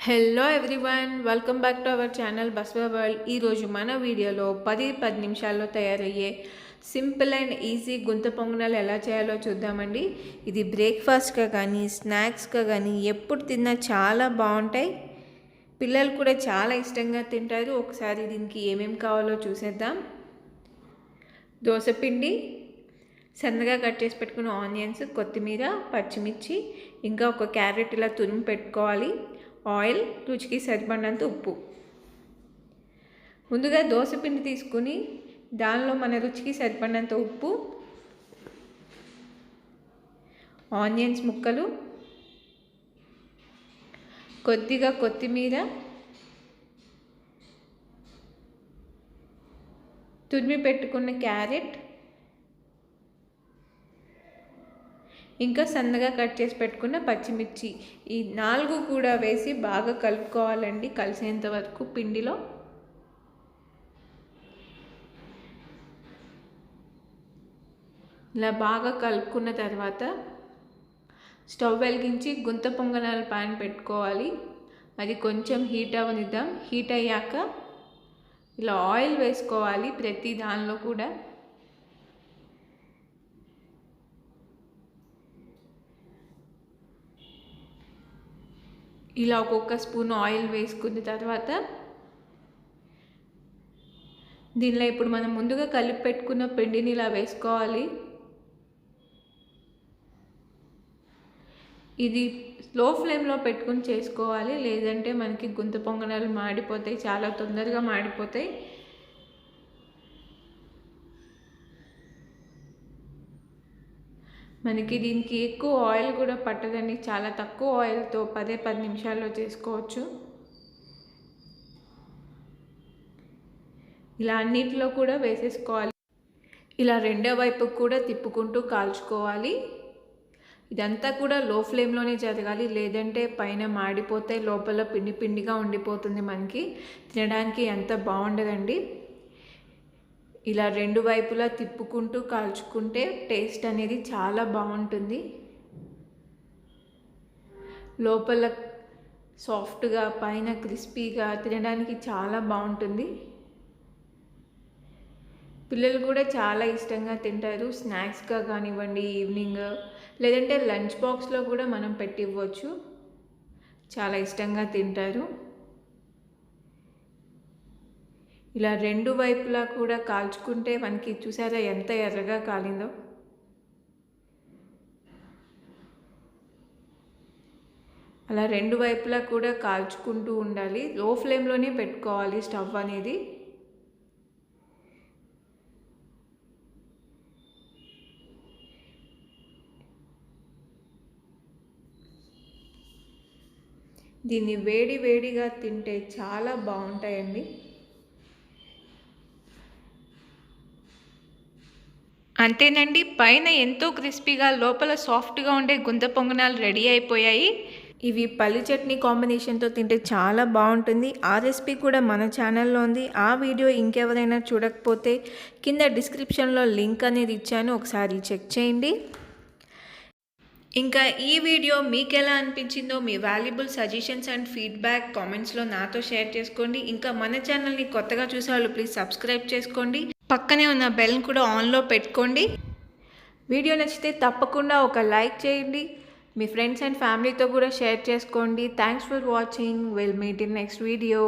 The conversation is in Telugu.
Hello everyone, welcome back to our channel Baswa World. ఈరోజు మన వీడియోలో 10 నిమిషాల్లో తయారయ్యే సింపుల్ అండ్ ఈజీ గుంత పొంగనాలు ఎలా చేయాలో చూద్దామండి. ఇది బ్రేక్ఫాస్ట్గా కానీ స్నాక్స్గా కానీ ఎప్పుడు తిన్నా చాలా బాగుంటాయి. పిల్లలు కూడా చాలా ఇష్టంగా తింటారు. ఒకసారి దీనికి ఏమేమి కావాలో చూసేద్దాం. దోసపిండి, సన్నగా కట్ చేసి పెట్టుకున్న ఆనియన్స్, కొత్తిమీర, పచ్చిమిర్చి, ఇంకా ఒక క్యారెట్ ఇలా తురిమి పెట్టుకోవాలి. ఆయిల్, రుచికి సరిపడినంత ఉప్పు. ముందుగా దోసపిండి తీసుకుని దానిలో మన రుచికి సరిపడినంత ఉప్పు, ఆనియన్స్ ముక్కలు, కొద్దిగా కొత్తిమీర, తురిమి పెట్టుకున్న క్యారెట్, ఇంకా సన్నగా కట్ చేసి పెట్టుకున్న పచ్చిమిర్చి, ఈ 4 కూడా వేసి బాగా కలుపుకోవాలండి కలిసేంత వరకు పిండిలో. ఇలా బాగా కలుపుకున్న తర్వాత స్టవ్ వెలిగించి గుంత పొంగనాల ప్యాన్ పెట్టుకోవాలి. అది కొంచెం హీట్ అవ్వనిద్దాం. హీట్ అయ్యాక ఇలా ఆయిల్ వేసుకోవాలి ప్రతి దానిలో కూడా. ఇలా ఒక్కొక్క స్పూన్ ఆయిల్ వేసుకున్న తర్వాత దీనిలో ఇప్పుడు మనం ముందుగా కలిపి పెట్టుకున్న పిండిని ఇలా వేసుకోవాలి. ఇది లో ఫ్లేమ్లో పెట్టుకుని చేసుకోవాలి, లేదంటే మనకి గుంత పొంగనాలు మాడిపోతాయి, చాలా తొందరగా మాడిపోతాయి. మనకి దీనికి ఎక్కువ ఆయిల్ కూడా పట్టదండి, చాలా తక్కువ ఆయిల్తో 10 నిమిషాల్లో చేసుకోవచ్చు. ఇలా అన్నిటిలో కూడా వేసేసుకోవాలి. ఇలా రెండో వైపు కూడా తిప్పుకుంటూ కాల్చుకోవాలి. ఇదంతా కూడా లో ఫ్లేమ్లోనే జరగాలి, లేదంటే పైన మాడిపోతే లోపల పిండి పిండిగా ఉండిపోతుంది, మనకి తినడానికి ఎంత బాగుండదండి. ఇలా రెండు వైపులా తిప్పుకుంటూ కాల్చుకుంటే టేస్ట్ అనేది చాలా బాగుంటుంది. లోపల సాఫ్ట్గా, పైన క్రిస్పీగా, తినడానికి చాలా బాగుంటుంది. పిల్లలు కూడా చాలా ఇష్టంగా తింటారు. స్నాక్స్గా కానివ్వండి, ఈవినింగ్, లేదంటే లంచ్ బాక్స్లో కూడా మనం పెట్టి ఇవ్వచ్చు, చాలా ఇష్టంగా తింటారు. ఇలా రెండు వైపులా కూడా కాల్చుకుంటే మనకి చూసారా ఎంత ఎర్రగా కాలిందో. అలా రెండు వైపులా కూడా కాల్చుకుంటూ ఉండాలి. లో ఫ్లేమ్లోనే పెట్టుకోవాలి స్టవ్ అనేది. దీన్ని వేడి వేడిగా తింటే చాలా బాగుంటాయండి. అంతేనండి, పైన ఎంతో క్రిస్పీగా, లోపల సాఫ్ట్గా ఉండే గుంత పొంగనాలు రెడీ అయిపోయాయి. ఇవి పల్లి చట్నీ కాంబినేషన్తో తింటే చాలా బాగుంటుంది. ఆ రెసిపీ కూడా మన ఛానల్లో ఉంది. ఆ వీడియో ఇంకెవరైనా చూడకపోతే కింద డిస్క్రిప్షన్లో లింక్ అనేది ఇచ్చాను, ఒకసారి చెక్ చేయండి. ఇంకా ఈ వీడియో మీకు ఎలా అనిపించిందో మీ వాల్యుబుల్ సజెషన్స్ అండ్ ఫీడ్బ్యాక్ కామెంట్స్లో నాతో షేర్ చేసుకోండి. ఇంకా మన ఛానల్ని కొత్తగా చూసేవాళ్ళు ప్లీజ్ సబ్స్క్రైబ్ చేసుకోండి. పక్కనే ఉన్న బెల్ని కూడా ఆన్లో పెట్టుకోండి. వీడియో నచ్చితే తప్పకుండా ఒక లైక్ చేయండి. మీ ఫ్రెండ్స్ అండ్ ఫ్యామిలీతో కూడా షేర్ చేసుకోండి. Thanks for watching. Will meet in next video.